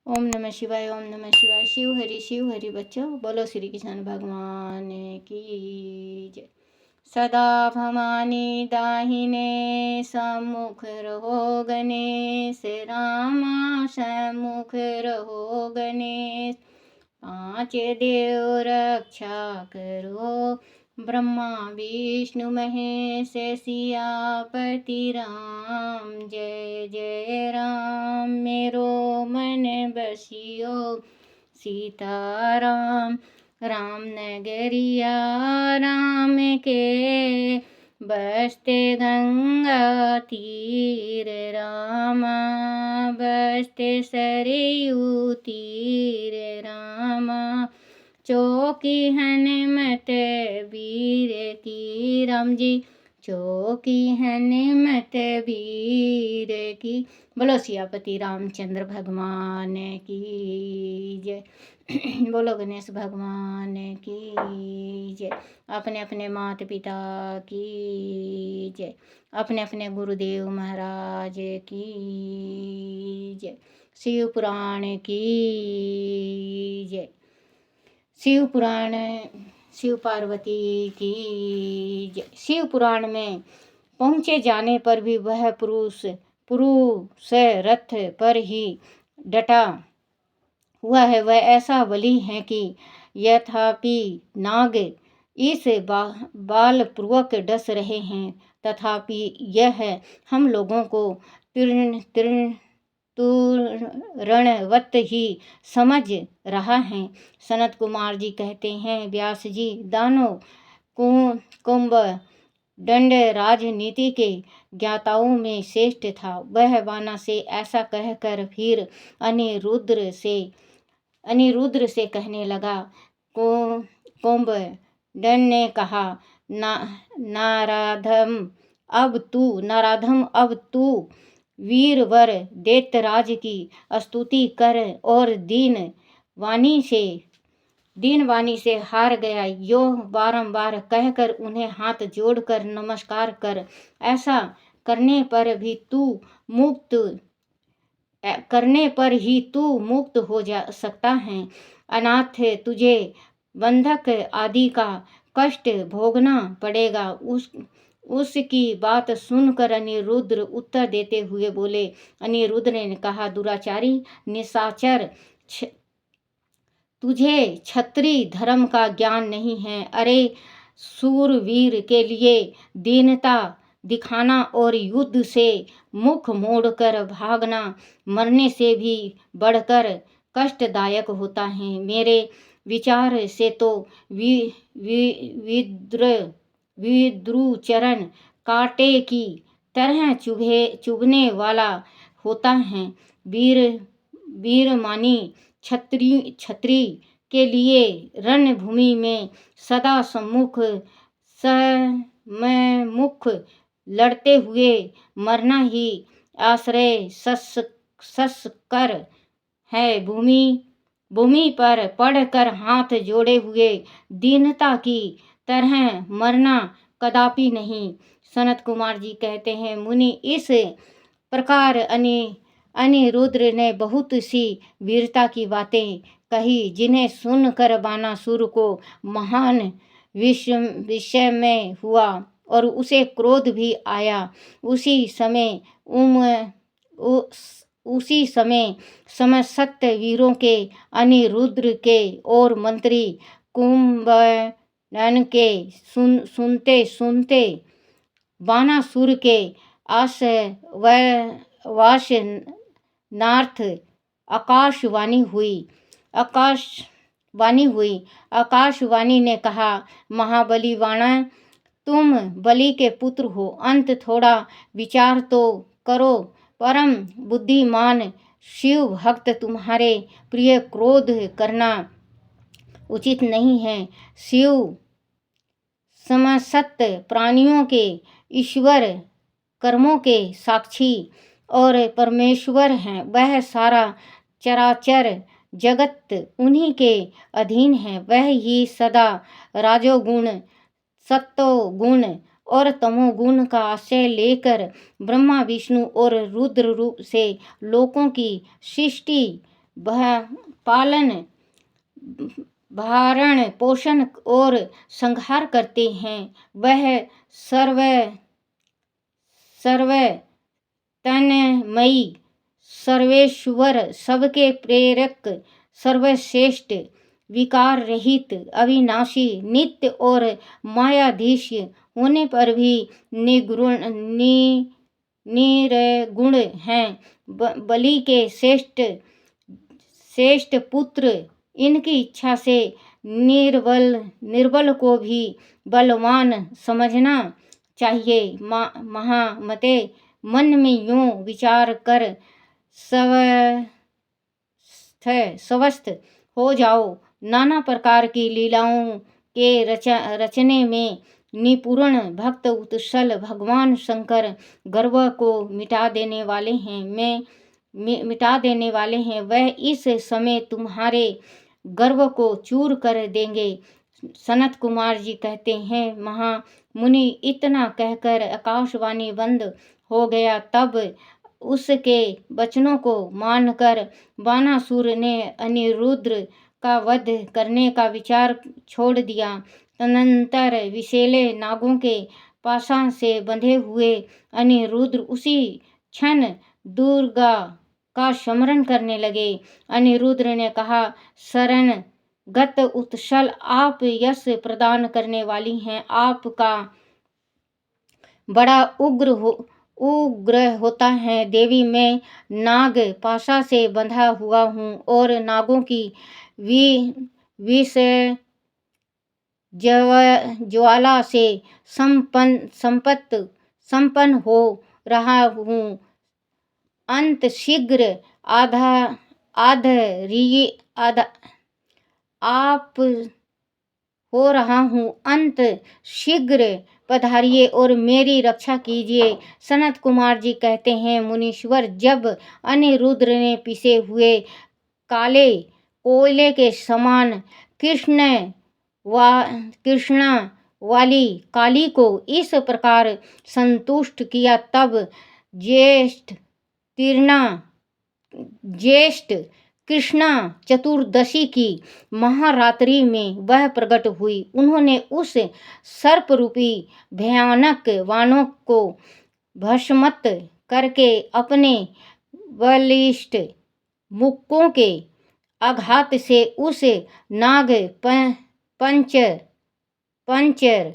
ओम नमः शिवाय, ओम नमः शिवाय। शिव हरि बच्चों, बोलो श्री कृष्ण भगवान की जय। सदा भवानी दाहिने सम्मुख रहो गणेश, रामा सम्मुख रहो गणेश। पांच देव रक्षा करो, ब्रह्मा विष्णु महेश, सियापति राम। जय जय राम, मेरो मन बसियो सीताराम। राम नगरिया राम के, बसते गंगा तीर रामा, बसते सरयू तीर रामा। चौकी हनुमत वीर की राम जी, चौकी हनुमत वीर की। बोलो सियापति रामचंद्र भगवान की जय। बोलो गणेश भगवान की जय। अपने अपने माता पिता की जय, अपने अपने गुरुदेव महाराज की जय। शिव पुराण की जय। शिव पुराण, शिव पार्वती की जय। शिव पुराण में पहुँचे जाने पर भी वह पुरुष रथ पर ही डटा हुआ है। वह ऐसा बलि है कि यथापि नाग इस बालपूर्वक डस रहे हैं, तथापि यह हम लोगों को रणवत ही समझ रहा है। सनत कुमार जी कहते हैं, व्यास जी दानव कुंभ दंड राजनीति के ज्ञाताओं में श्रेष्ठ था। वह वाना से ऐसा कहकर फिर अनिरुद्र से कहने लगा। कुंभदंड ने कहा, नाराधम अब तू वीरवर दैत्यराज की स्तुति कर और दीन वाणी से हार गया, यो बारंबार कहकर उन्हें हाथ जोड़कर नमस्कार कर। ऐसा करने पर ही तू मुक्त हो जा सकता है। अनाथ तुझे बंधक आदि का कष्ट भोगना पड़ेगा। उसकी बात सुनकर अनिरुद्र उत्तर देते हुए बोले। अनिरुद्र ने कहा, दुराचारी निशाचर, तुझे क्षत्रिय धर्म का ज्ञान नहीं है। अरे सूरवीर के लिए दीनता दिखाना और युद्ध से मुख मोड़कर भागना मरने से भी बढ़कर कष्टदायक होता है। मेरे विचार से तो विद्रुचरण कांटे की तरह चुभने वाला होता है। वीरमानी क्षत्रिय के लिए रणभूमि में सदा सम्मुख लड़ते हुए मरना ही आश्रय संस्कार है। भूमि पर पड़कर हाथ जोड़े हुए दीनता की तरह मरना कदापि नहीं। सनत कुमार जी कहते हैं, मुनि इस प्रकार अनिरुद्र ने बहुत सी वीरता की बातें कही, जिन्हें सुनकर बानासुर को महान विस्मय हुआ और उसे क्रोध भी आया। उसी समय समस्त वीरों के अनिरुद्र के और मंत्री कुंभकर्ण के सुनते बानासुर के वासनार्थ आकाशवाणी हुई। आकाशवाणी ने कहा, महाबली वाणा, तुम बलि के पुत्र हो, अंत थोड़ा विचार तो करो। परम बुद्धिमान शिव भक्त तुम्हारे प्रिय क्रोध करना उचित नहीं है। शिव समस्त प्राणियों के ईश्वर, कर्मों के साक्षी और परमेश्वर हैं। वह सारा चराचर जगत उन्हीं के अधीन है। वह ही सदा राजोगुण, सत्वगुण और तमोगुण का आश्रय लेकर ब्रह्मा विष्णु और रुद्र रूप से लोकों की सृष्टि पालन भारण पोषण और संहार करते हैं। वह तन्मयी सर्वेश्वर सबके प्रेरक सर्वश्रेष्ठ विकार रहित अविनाशी नित्य और मायाधीश होने पर भी निर्गुण हैं। बलि के श्रेष्ठ पुत्र इनकी इच्छा से निर्बल को भी बलवान समझना चाहिए। महामते मन में यूं विचार कर स्वस्थ हो जाओ। नाना प्रकार की लीलाओं के रचने में निपुण भक्त उत्सल भगवान शंकर गर्व को मिटा देने वाले हैं। वह इस समय तुम्हारे गर्व को चूर कर देंगे। सनत कुमार जी कहते हैं, महामुनि इतना कहकर आकाशवाणी बंद हो गया। तब उसके वचनों को मानकर बानासुर ने अनिरुद्ध का वध करने का विचार छोड़ दिया। तदनंतर विषैले नागों के पाशा से बंधे हुए अनिरुद्ध उसी क्षण दुर्गा का स्मरण करने लगे। अनिरुद्ध ने कहा, शरणगत उत्सल, आप यश प्रदान करने वाली हैं। आपका बड़ा उग्र होता है। देवी, मैं नाग पाशा से बंधा हुआ हूँ और नागों की विष ज्वाला से संपन्न हो रहा हूँ। अंत शीघ्र अंत शीघ्र पधारिए और मेरी रक्षा कीजिए। सनत कुमार जी कहते हैं, मुनीश्वर, जब अनिरुद्ध ने पिसे हुए काले कोयले के समान कृष्णा वाली काली को इस प्रकार संतुष्ट किया, तब ज्येष्ठ कृष्णा चतुर्दशी की महारात्रि में वह प्रकट हुई। उन्होंने उस सर्प रूपी भयानक वानों को भस्मत करके अपने बलिष्ठ मुक्कों के आघात से उस नाग पंचर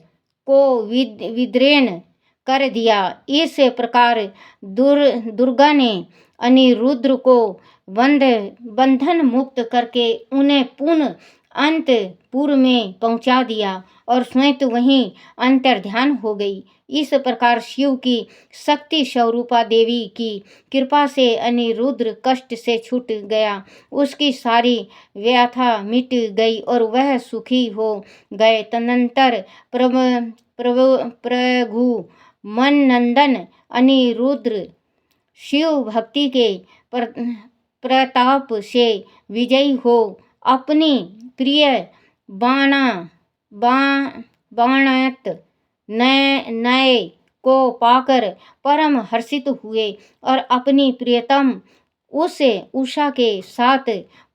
को विदीर्ण कर दिया। इस प्रकार दुर्गा ने अनिरुद्ध को बंधन मुक्त करके उन्हें पुनः अंतपुर में पहुंचा दिया और स्वयं वहीं अंतर्ध्यान हो गई। इस प्रकार शिव की शक्ति स्वरूपा देवी की कृपा से अनिरुद्ध कष्ट से छूट गया। उसकी सारी व्यथा मिट गई और वह सुखी हो गए। तदनंतर प्रभु मन नंदन अनिरुद्ध शिव भक्ति के प्रताप से विजयी हो अपनी प्रिय बाणात नय को पाकर परम हर्षित हुए और अपनी प्रियतम उषा के साथ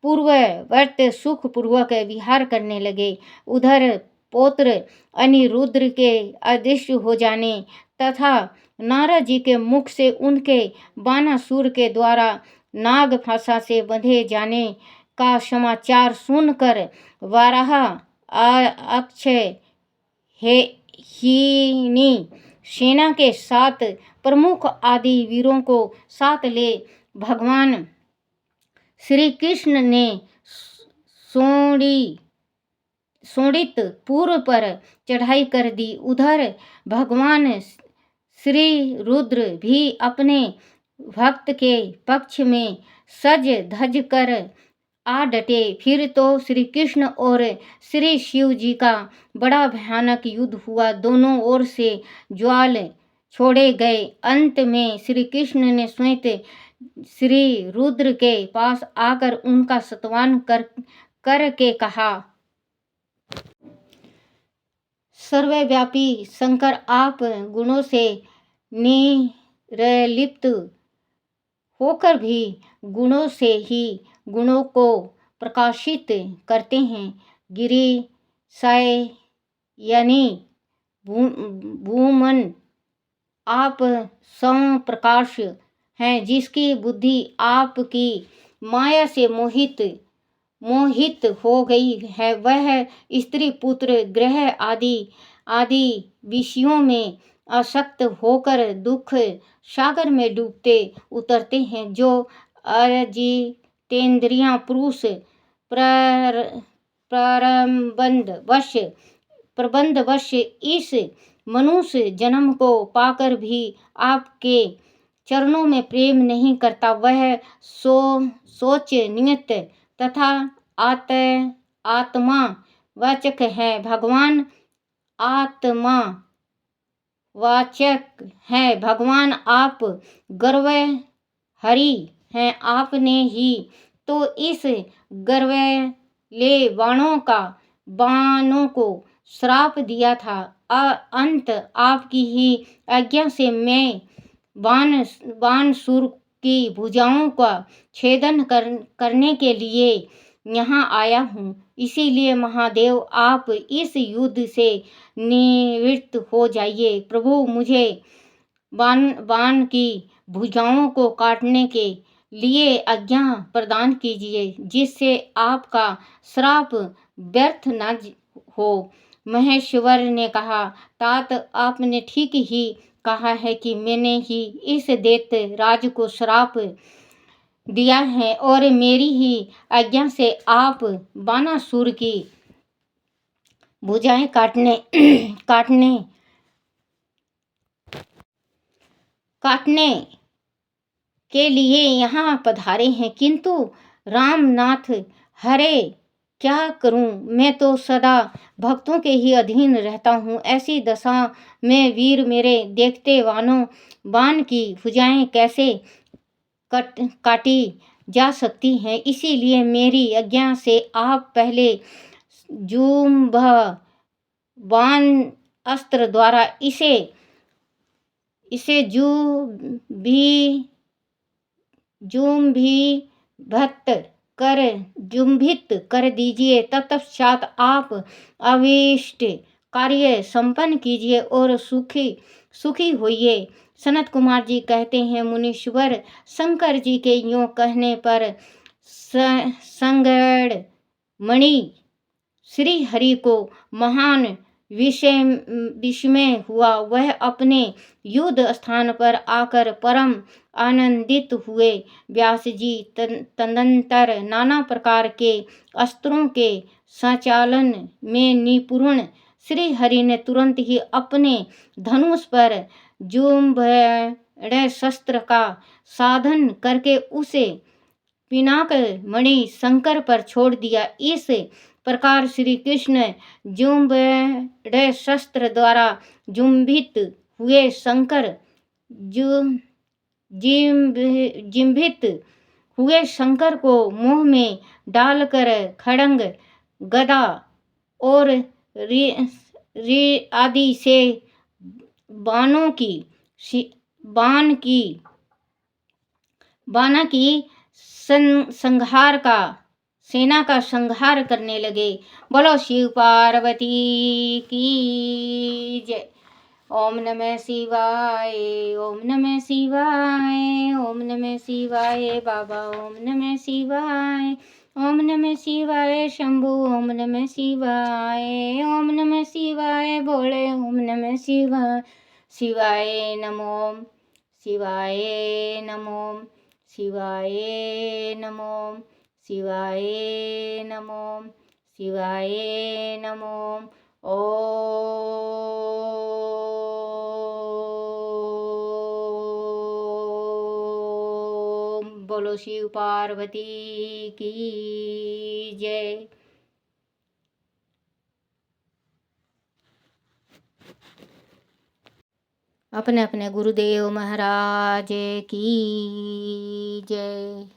पूर्ववत सुखपूर्वक विहार करने लगे। उधर पौत्र अनिरुद्ध के अदृश्य हो जाने तथा नारद जी के मुख से उनके बानासुर के द्वारा नाग पाशा से बंधे जाने का समाचार सुनकर वाराह अक्षयहिनी सेना के साथ प्रमुख आदि वीरों को साथ ले भगवान श्री कृष्ण ने शोणित पूर्व पर चढ़ाई कर दी। उधर भगवान श्री रुद्र भी अपने भक्त के पक्ष में सज धज कर आ डटे। फिर तो श्री कृष्ण और श्री शिव जी का बड़ा भयानक युद्ध हुआ। दोनों ओर से ज्वाल छोड़े गए। अंत में श्री कृष्ण ने स्वयं श्री रुद्र के पास आकर उनका स्तवन करके कहा, सर्वव्यापी शंकर, आप गुणों से निर्लिप्त होकर भी गुणों से ही गुणों को प्रकाशित करते हैं। गिरि साय यानी भूमन आप सम प्रकाश हैं, जिसकी बुद्धि आपकी माया से मोहित हो गई है। वह स्त्री पुत्र ग्रह आदि विषयों में आसक्त होकर दुख सागर में डूबते उतरते हैं। जो अजितेंद्रियां पुरुष प्रबंधवश इस मनुष्य जन्म को पाकर भी आपके चरणों में प्रेम नहीं करता, वह सोच निमित्त तथा आत्मा वाचक है। भगवान आत्मा वाचक है। भगवान आप गर्व हरि हैं। आपने ही तो इस गर्वले बाणों को श्राप दिया था। अंत आपकी ही आज्ञा से मैं बाणसूर की भुजाओं का छेदन करने के लिए यहाँ आया हूँ। इसीलिए महादेव आप इस युद्ध से निवृत्त हो जाइए। प्रभु मुझे बाण की भुजाओं को काटने के लिए आज्ञा प्रदान कीजिए, जिससे आपका श्राप व्यर्थ न हो। महेश्वर ने कहा, तात आपने ठीक ही कहा है कि मैंने ही इस दैत्य राज को श्राप दिया है और मेरी ही आज्ञा से आप बाणासुर की भुजाएं काटने के लिए यहाँ पधारे हैं। किंतु रामनाथ हरे क्या करूं, मैं तो सदा भक्तों के ही अधीन रहता हूँ। ऐसी दशा में वीर मेरे देखते बाण की भुजाएं कैसे काटी जा सकती हैं। इसीलिए मेरी आज्ञा से आप पहले जुम्भ बाण अस्त्र द्वारा इसे जुम्भित कर दीजिए। तत्पश्चात आप अभीष्ट कार्य संपन्न कीजिए और सुखी होइए। सनत कुमार जी कहते हैं, मुनीश्वर शंकर जी के यूं कहने पर संगड़ मणि श्री हरि को महान विस्मय हुआ। वह अपने युद्ध स्थान पर आकर परम आनंदित हुए। व्यास जी तदनंतर नाना प्रकार के अस्त्रों के संचालन में निपुण श्री हरि ने तुरंत ही अपने धनुष पर जुम्भड़ शस्त्र का साधन करके उसे पिनाक मणि शंकर पर छोड़ दिया। इस प्रकार श्री कृष्ण जुम्भड़ शस्त्र द्वारा जुम्भित हुए शंकर को मुंह में डालकर खड्ग गदा और आदि से बाणों की सेना का संहार करने लगे। बोलो शिव पार्वती की जय। ओम नमः शिवाय, ओम नमः शिवाय, ओम नमः शिवाय बाबा, ओम नमः शिवाय, ओम नमः शिवाय शंभु, ओम नमः शिवाय, ओम नमः शिवाय भोले, ओम नमः शिवाय। शिवाय नमो, शिवाय नमो, शिवाय नमो, शिवाय नमो, शिवाय नमो। ओम बोलो शिव पार्वती की जय। अपने अपने गुरुदेव महाराज की जय।